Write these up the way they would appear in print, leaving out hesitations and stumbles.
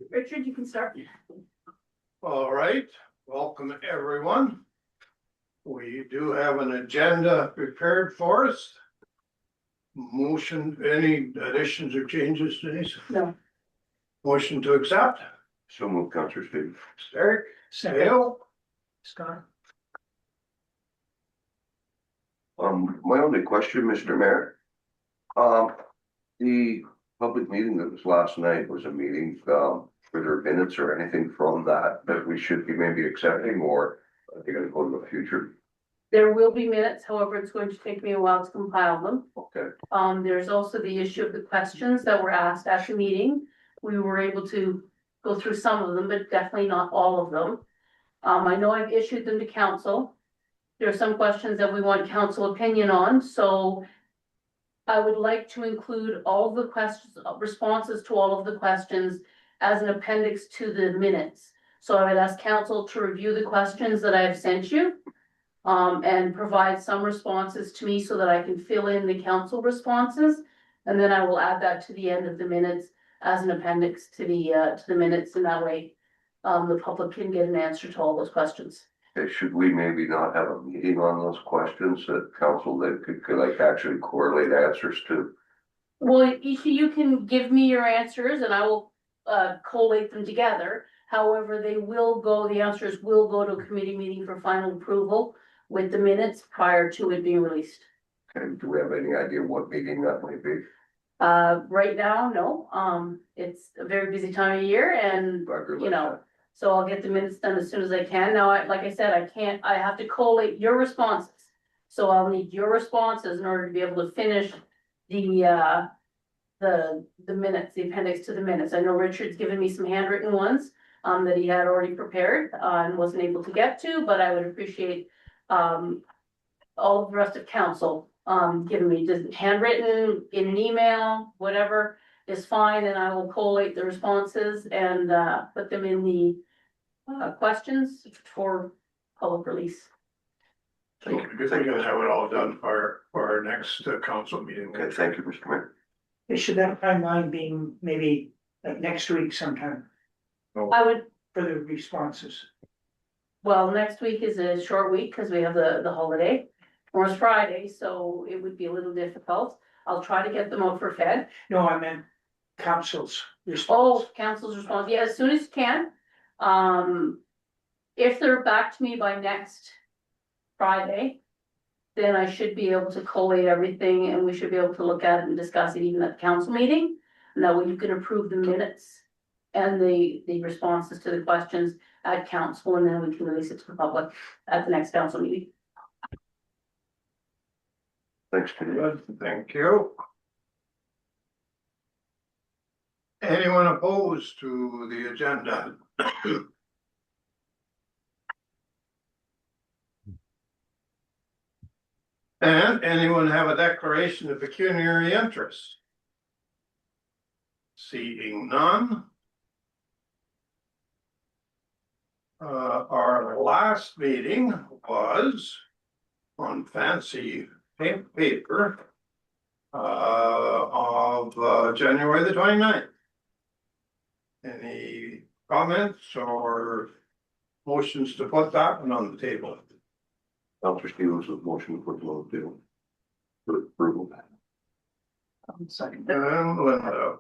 Richard, you can start. All right, welcome everyone. We do have an agenda prepared for us. Motion, any additions or changes, Denise? No. Motion to accept? So move, Counselor Steve. Eric? Second. Dale? Scott. My only question, Mr. Mayor. The public meeting that was last night was a meeting, were there minutes or anything from that we should be maybe accepting, or are they gonna go to the future? There will be minutes, however, it's going to take me a while to compile them. Okay, There's also the issue of the questions that were asked at the meeting. We were able to go through some of them, but definitely not all of them. I know I've issued them to council. There are some questions that we want council opinion on, so I would like to include all of the questions, responses to all of the questions as an appendix to the minutes. So I would ask council to review the questions that I have sent you. And provide some responses to me so that I can fill in the council responses. And then I will add that to the end of the minutes as an appendix to the minutes, and that way the public can get an answer to all those questions. okay, should we maybe not have a meeting on those questions that council that could like actually correlate answers to? Well, each of you can give me your answers and I will collate them together. However, the answers will go to a committee meeting for final approval with the minutes prior to it being released. And do we have any idea what meeting that might be? Right now, no, it's a very busy time of year and, you know, so I'll get the minutes done as soon as I can. Now, like I said, I have to collate your responses. So I'll need your responses in order to be able to finish the minutes, the appendix to the minutes. I know Richard's given me some handwritten ones, that he had already prepared, and wasn't able to get to, but I would appreciate all of the rest of council, giving me just handwritten in an email, whatever is fine, and I will collate the responses and, put them in the, questions for public release. So we're gonna have it all done for our next council meeting. Okay, thank you, Mr. Mayor. Should that timeline being maybe like next week sometime I would, for the responses? well, next week is a short week because we have the holiday. Tomorrow's Friday, so it would be a little difficult. I'll try to get them out for Fed. No, I meant council's Oh, response. council's response, yeah, as soon as you can. If they're back to me by next Friday, then I should be able to collate everything and we should be able to look at it and discuss it even at the council meeting. And that way you can approve the minutes and the responses to the questions at council, and then we can release it to the public at the next council meeting. Thanks, Steve. Good, thank you. Anyone opposed to the agenda? And anyone have a declaration of pecuniary interest? Seeing none. Our last meeting was on fancy paper of January the 29th. Any comments or motions to put that one on the table? Counselor Stevens with motion to put the vote to for approval. Second. Linda.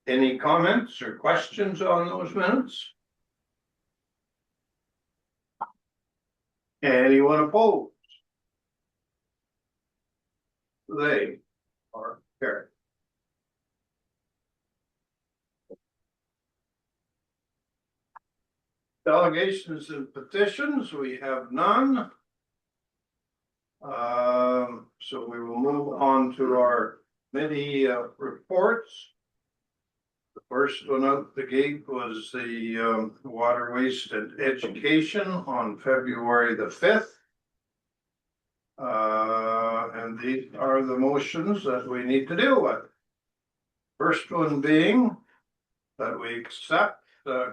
Any comments or questions on those minutes? Anyone opposed? They are carried. Delegations and petitions, we have none. So we will move on to our committee reports. The first one out the gate was the water, waste and education on February the 5th. And these are the motions that we need to deal with. First one being that we accept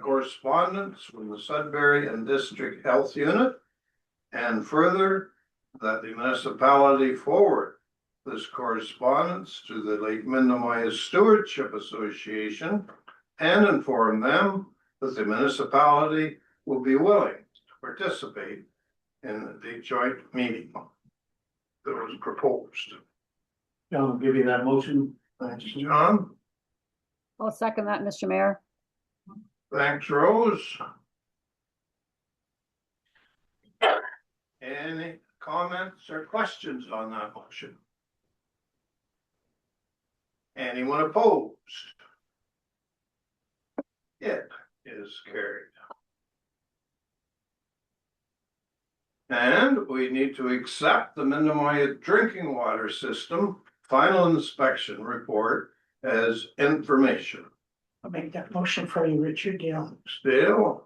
correspondence from the Sudbury and District Health Unit, and further that the municipality forward this correspondence to the Lake Minnetonka Stewardship Association and inform them that the municipality will be willing to participate in the joint meeting that was proposed. John will give you that motion. Thanks, John. I'll second that, Mr. Mayor. Thanks, Rose. Any comments or questions on that motion? Anyone opposed? It is carried. And we need to accept the Minnetonka drinking water system final inspection report as information. I'll make that motion for you, Richard Dale. Still?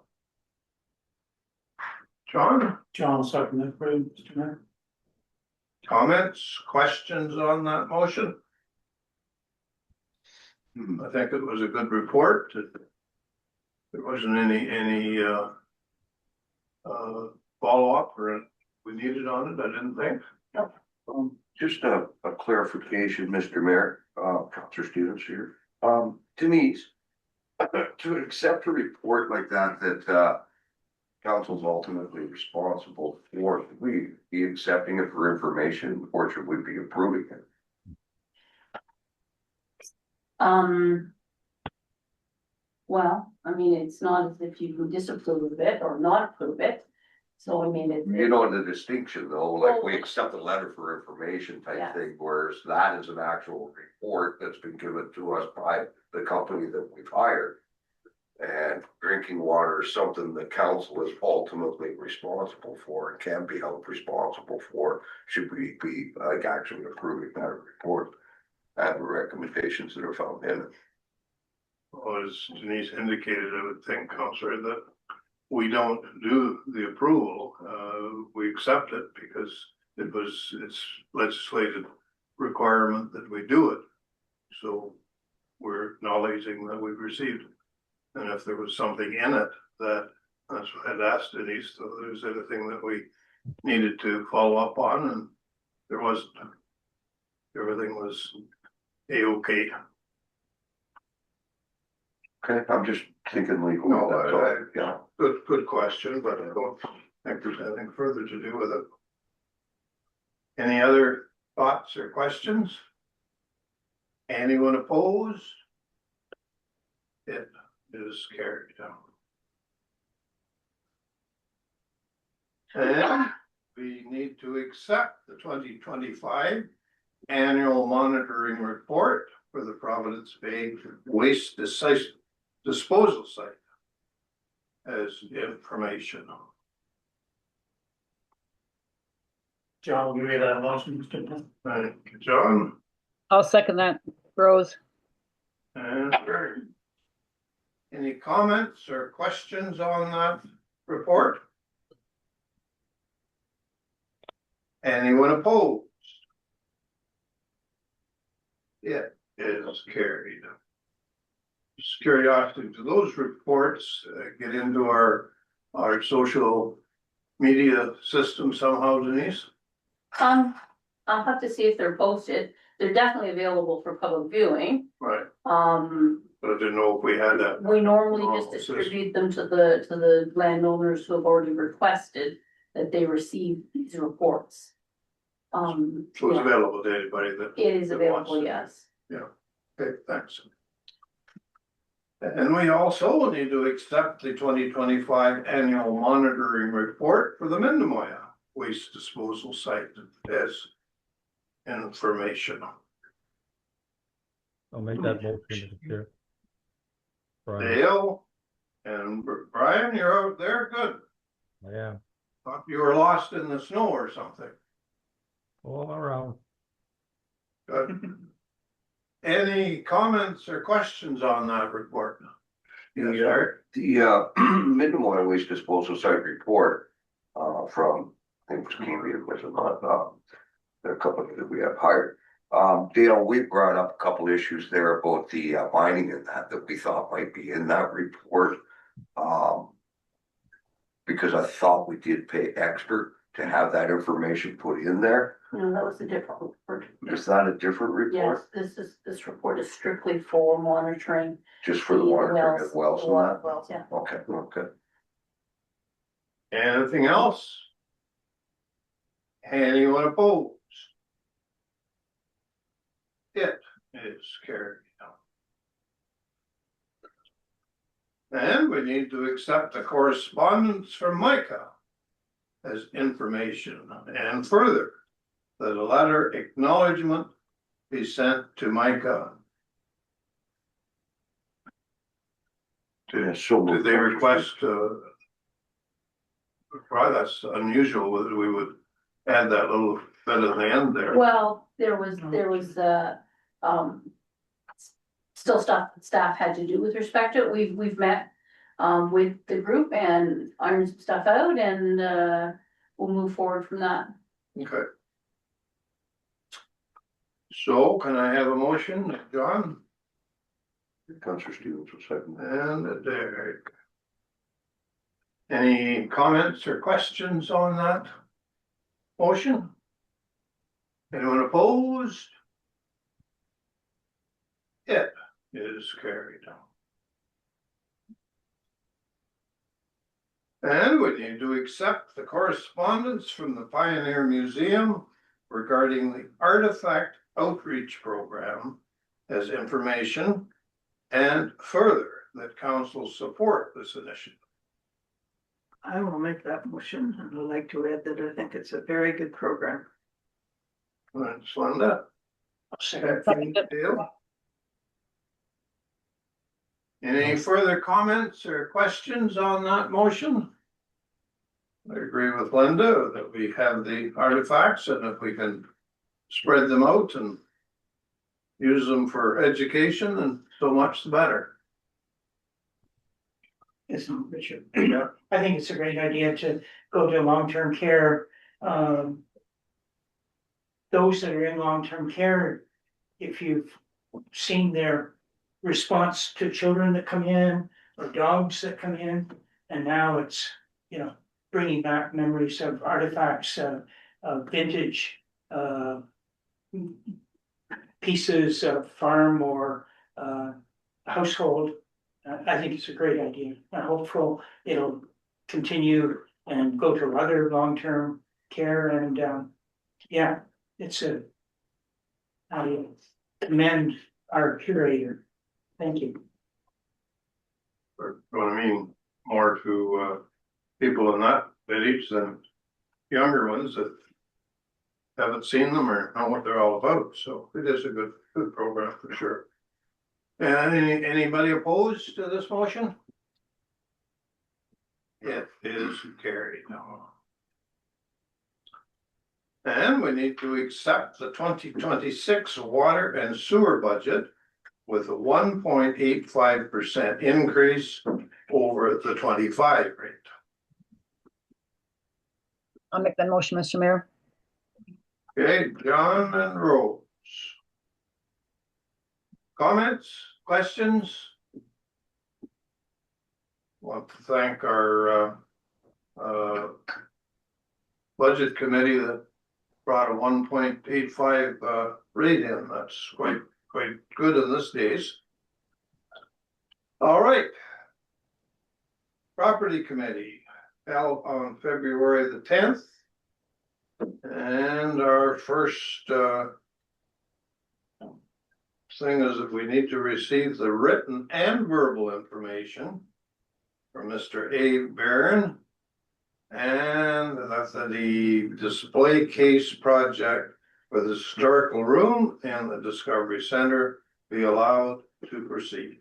John, John will second that for you, Mr. Mayor. comments, questions on that motion? I think it was a good report. There wasn't any follow-up or we needed on it, I didn't think. Just a clarification, Mr. Mayor, Councilor Stevens here. Denise, to accept a report like that, council's ultimately responsible for, should we be accepting it for information or should we be approving it? Well, I mean, it's not as if you can disapprove of it or not approve it. So I mean, You know, the distinction though, like we accept a letter for information Yeah. type thing, whereas that is an actual report that's been given to us by the company that we've hired. And drinking water is something the council is ultimately responsible for and can be held responsible for. Should we be like actually approving that report and the recommendations that are found in it? Well, as Denise indicated, I would think, Counselor, that we don't do the approval. We accept it because it's legislative requirement that we do it. So we're acknowledging that we've received it. And if there was something in it that's what I'd asked Denise, so there's anything that we needed to follow up on, and there wasn't. Everything was A-okay. Okay, I'm just thinking legally, No, that's all, yeah. Good question, but I don't think there's anything further to do with it. Any other thoughts or questions? Anyone opposed? It is carried out. And we need to accept the 2025 annual monitoring report for the Providence Bay Waste Disposal Site as information. John will give you that motion, Mr. Mayor. Thank you, John. I'll second that, Rose. And Barry. Any comments or questions on that report? Anyone opposed? It is carried. Just curiosity, do those reports get into our social media system somehow, Denise? I'll have to see if they're posted. They're definitely available for public viewing. Right, Um, but I didn't know if we had that. we normally just Oh, so- distribute them to the landowners who have already requested that they receive these reports. So it's Yeah, available to anybody that. it is that wants available, it. yes. Okay, thanks. And we also need to accept the 2025 annual monitoring report for the Minnetonka Waste Disposal Site as information. I'll make that motion, Mr. Chair. Brian, Dale and Brian, you're out there, good. I am Thought you were lost in the snow or something. all around. Good. Any comments or questions on that report? Yes, sir. The Minnetonka Waste Disposal Site report from, I think it was Cambian, was it not, the company that we have hired. Dale, we brought up a couple issues there about the mining and that we thought might be in that report. Because I thought we did pay extra to have that information put in there? No, that was a different report. Is that a different Yes, report? this report is strictly for monitoring. Just for the monitoring of wells the and water that? wells, yeah. Okay, okay. Anything else? Anyone opposed? It is carried. And we need to accept the correspondence from Micah as information, and further, that a letter acknowledgement be sent to Micah. Yeah, so Do they request, well, that's unusual that we would add that little bit at the end there. Well, there was, still stuff that staff had to do with respect to it. We've met, with the group and ironed some stuff out and, we'll move forward from that. Okay. So can I have a motion, John Councillor Stevens was second. and Derek? Any comments or questions on that motion? Anyone opposed? It is carried. And we need to accept the correspondence from the Pioneer Museum regarding the artifact outreach program as information, and further that council support this initiative. I will make that motion, and I'd like to add that I think it's a very good program. Thanks, Linda. Second. Dale? Any further comments or questions on that motion? I agree with Linda that we have the artifacts, and if we can spread them out and use them for education, and so much the better. Isn't it, Richard? Yeah. I think it's a great idea to go to long-term care. Those that are in long-term care, if you've seen their response to children that come in or dogs that come in, and now it's, bringing back memories of artifacts, vintage, pieces of farm or, household. I think it's a great idea. I'm hopeful it'll continue and go to other long-term care and, I commend our curator. Thank you. Or what I mean, more to people in that village than younger ones that haven't seen them or know what they're all about, so it is a good program for sure. And anybody opposed to this motion? It is carried now. And we need to accept the 2026 water and sewer budget with a 1.85% increase over the 25 rate. I'll make that motion, Mr. Mayor. Okay, John and Rose. Comments, questions? Want to thank our budget committee that brought a 1.85 rate in. That's quite good in this days. All right. Property committee held on February the 10th. And our first thing is that we need to receive the written and verbal information from Mr. Abe Barron. And that's the display case project for the historical room and the Discovery Center be allowed to proceed.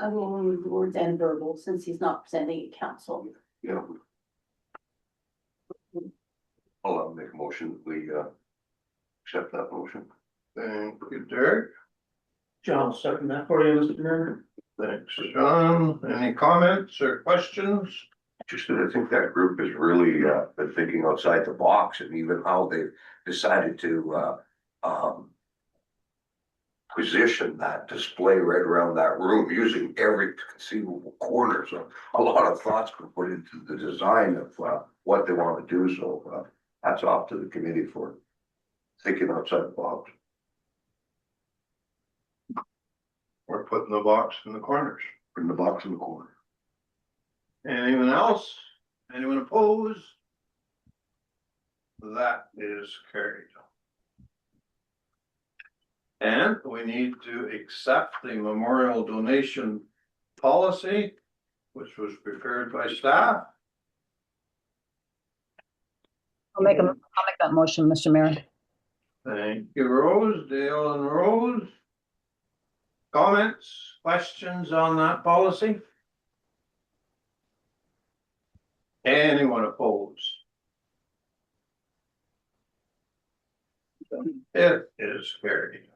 I will remove the words and verbal since he's not presenting at council. Yeah. I'll make a motion, we accept that motion. Thank you, Derek. John, second that for you, Mr. Mayor. Thanks, Sean. Any comments or questions? Just that I think that group has really been thinking outside the box, and even how they've decided to position that display right around that room using every conceivable corner. So a lot of thoughts were put into the design of what they want to do. So hats off to the committee for thinking outside the box. We're putting the box in the corners. Putting the box in the corner. Anyone else? Anyone opposed? That is carried. And we need to accept the memorial donation policy, which was prepared by staff. I'll make that motion, Mr. Mayor. Thank you, Rose, Dale and Rose. Comments, questions on that policy? Anyone opposed? It is carried.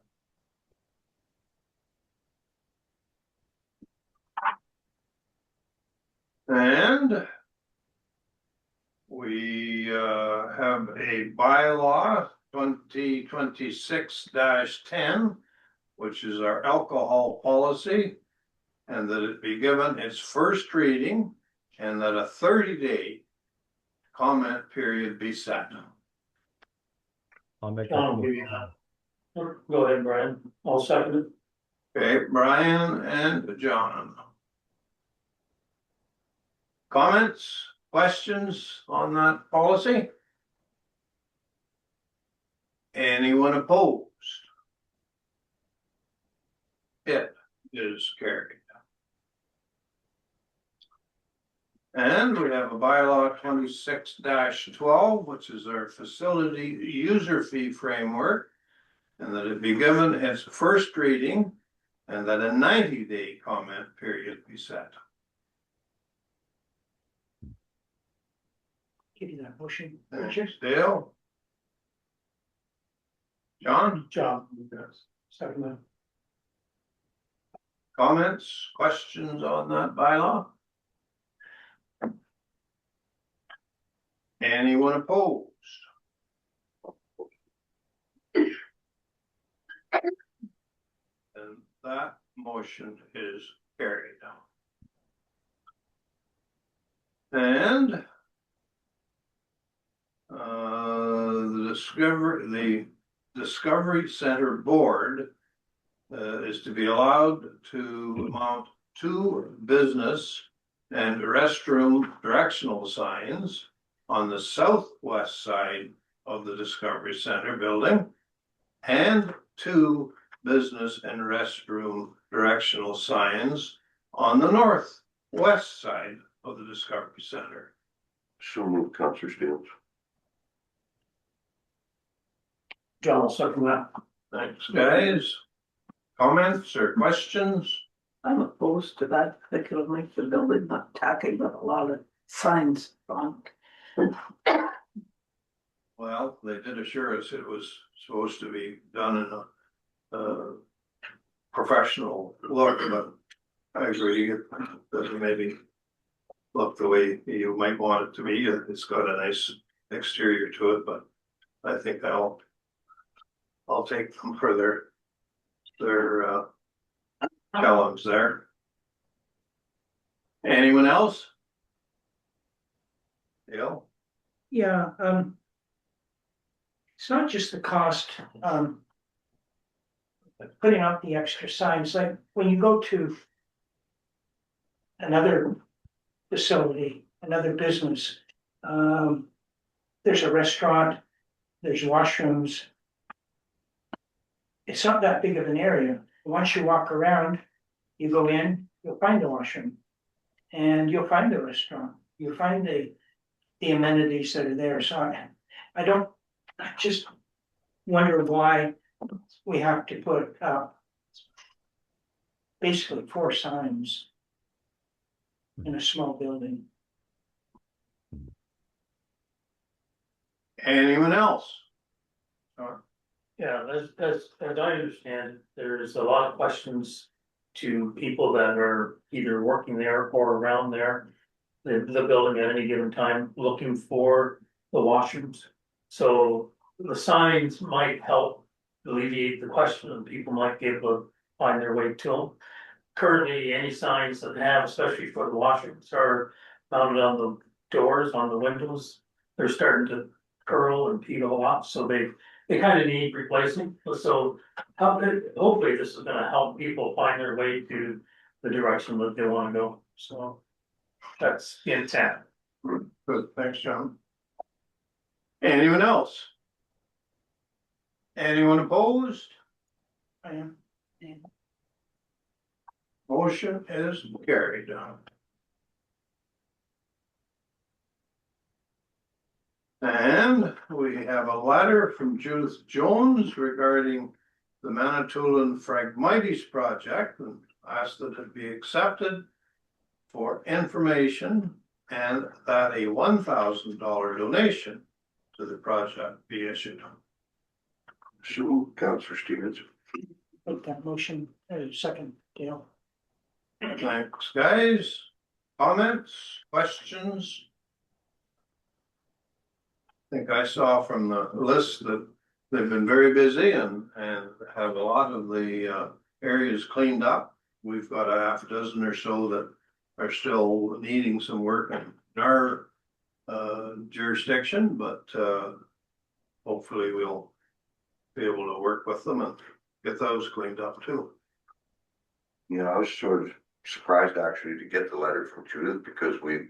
And we have a bylaw 2026-10, which is our alcohol policy, and that it be given its first reading and that a 30-day comment period be set. I'll make that. John, motion. go ahead, Brian. I'll second it. Okay, Brian and John. Comments, questions on that policy? Anyone opposed? It is carried. And we have a bylaw 26-12, which is our facility user fee framework. And that it be given its first reading and that a 90-day comment period be set. Give you that motion, Thanks, Richard. Dale. John, John, second that. comments, questions on that bylaw? Anyone opposed? And that motion is carried. And the Discovery Center Board is to be allowed to mount 2 business and restroom directional signs on the southwest side of the Discovery Center building and 2 business and restroom directional signs on the northwest side of the Discovery Center. So moved, Councillor Steels. John, I'll second that. Thanks, guys. Comments or questions? I'm opposed to that. I think it'll make the building not tacky, but a lot of signs on. Well, they did assure us it was supposed to be done in a professional look, but I agree, it doesn't maybe look the way you might want it to be. It's got a nice exterior to it, but I think I'll take them for their challenge there. Anyone else? Dale? Yeah, it's not just the cost, putting out the extra signs, like when you go to another facility, another business, there's a restaurant, there's washrooms. It's not that big of an area. Once you walk around, you go in, you'll find a washroom. And you'll find a restaurant, you'll find the amenities that are there, so I just wonder why we have to put up basically 4 signs in a small building. Anyone else? Yeah, as I understand, there's a lot of questions to people that are either working there or around there. The building at any given time looking for the washrooms. So the signs might help alleviate the question and people might be able to find their way to them. Currently, any signs that have, especially for the washrooms, are mounted on the doors, on the windows. They're starting to curl and peel off, so they kind of need replacing. So hopefully this is gonna help people find their way to the direction that they wanna go, so. That's the intent. Good, thanks, John. Anyone else? Anyone opposed? I am. Motion is carried. And we have a letter from Judith Jones regarding the Manitoulin Phragmites project and asked that it be accepted for information and that a $1,000 donation to the project be issued. So, Councillor Stevens. Make that motion, second, Dale. Thanks, guys. Comments, questions? I think I saw from the list that they've been very busy and have a lot of the areas cleaned up. We've got a half dozen or so that are still needing some work in our jurisdiction, but hopefully we'll be able to work with them and get those cleaned up too. Yeah, I was sort of surprised actually to get the letter from Judith because we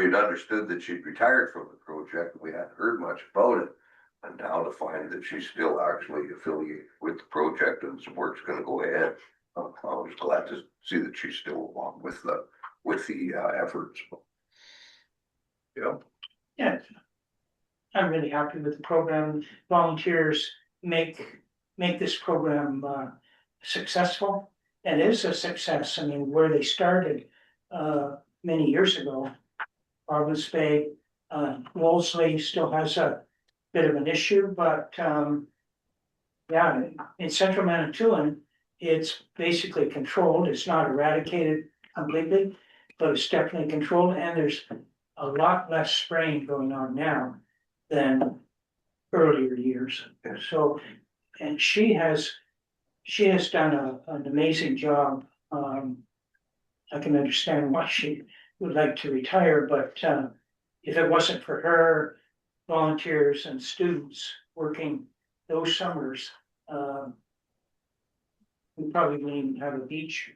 had understood that she'd retired from the project. We hadn't heard much about it. And now to find that she's still actually affiliated with the project and some work's gonna go ahead. I was glad to see that she's still along with the efforts. Yeah. Yeah. I'm really happy with the program. Volunteers make this program successful. And it is a success. I mean, where they started many years ago, Province Bay, Wolseley still has a bit of an issue, but yeah, in Central Manitoulin, it's basically controlled. It's not eradicated completely, but it's definitely controlled, and there's a lot less spraying going on now than earlier years. So, and she has done an amazing job. I can understand why she would like to retire, but if it wasn't for her volunteers and students working those summers, we probably wouldn't even have a beach.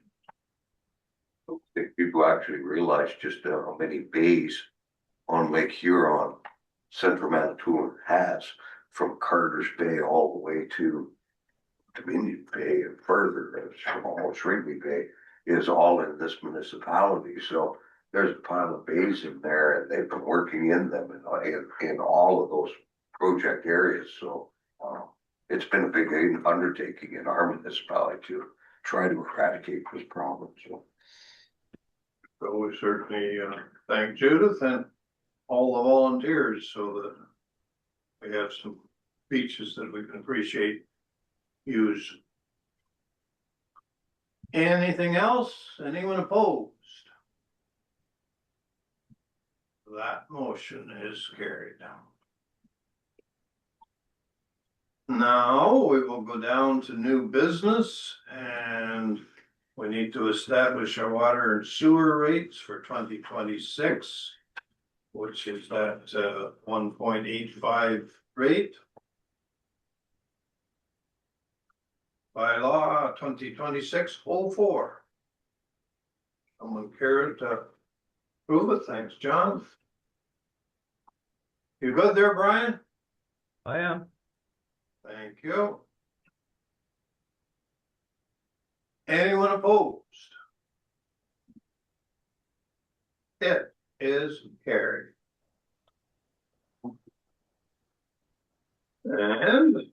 I think people actually realize just how many bays on Lake Huron Central Manitoulin has, from Carter's Bay all the way to Dominion Bay and further, as almost Wrigley Bay, is all in this municipality. So there's a pile of bays in there, and they've been working in them in all of those project areas. So it's been a big undertaking in our municipality to try to eradicate this problem. So we certainly thank Judith and all the volunteers so that we have some beaches that we can appreciate, use. Anything else? Anyone opposed? That motion is carried. Now we will go down to new business and we need to establish our water and sewer rates for 2026, which is that 1.85 rate. By law 2026-04. Someone care to prove it? Thanks, John. You good there, Brian? I am. Thank you. Anyone opposed? It is carried. And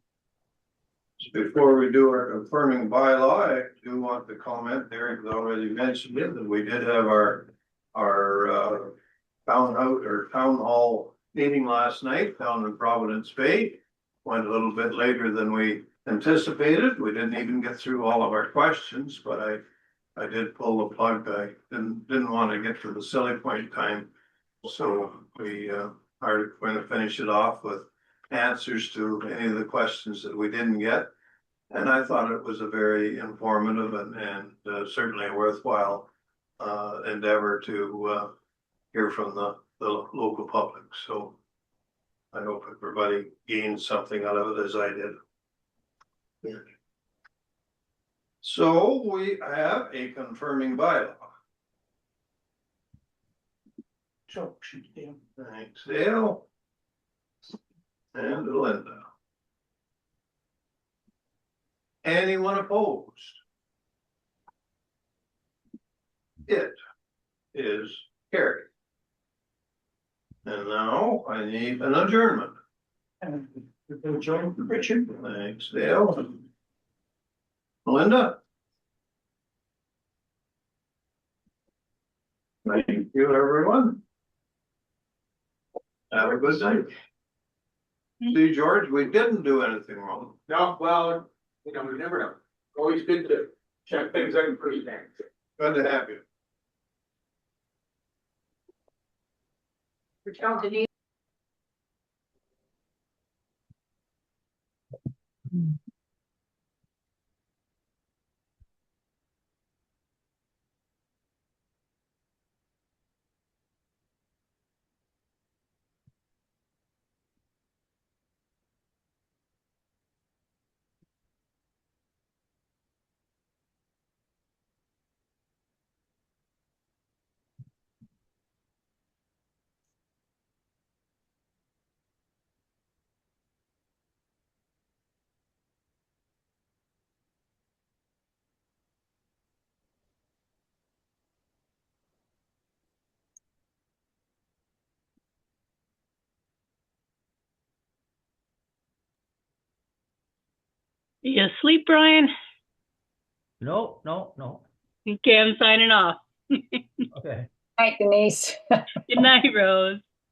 before we do our confirming bylaw, I do want to comment, Derek has already mentioned it, that we did have our town hall meeting last night down in Providence Bay. Went a little bit later than we anticipated. We didn't even get through all of our questions, but I did pull the plug. I didn't want to get to the silly point time. So we are going to finish it off with answers to any of the questions that we didn't get. And I thought it was a very informative and certainly a worthwhile endeavor to hear from the local public. So I hope everybody gained something out of it as I did. So we have a confirming bylaw. So, should be. Thanks, Dale. And Linda. Anyone opposed? It is carried. And now I need an adjournment. And we'll join Richard. Thanks, Dale. Linda? Thank you, everyone. Have a good night. See, George, we didn't do anything wrong. No, well, you know, we never know. Always good to check things out first. Good to have you. Denise. You asleep, Brian? No, no, no. Okay, I'm signing off. Okay. Night, Denise. Good night, Rose.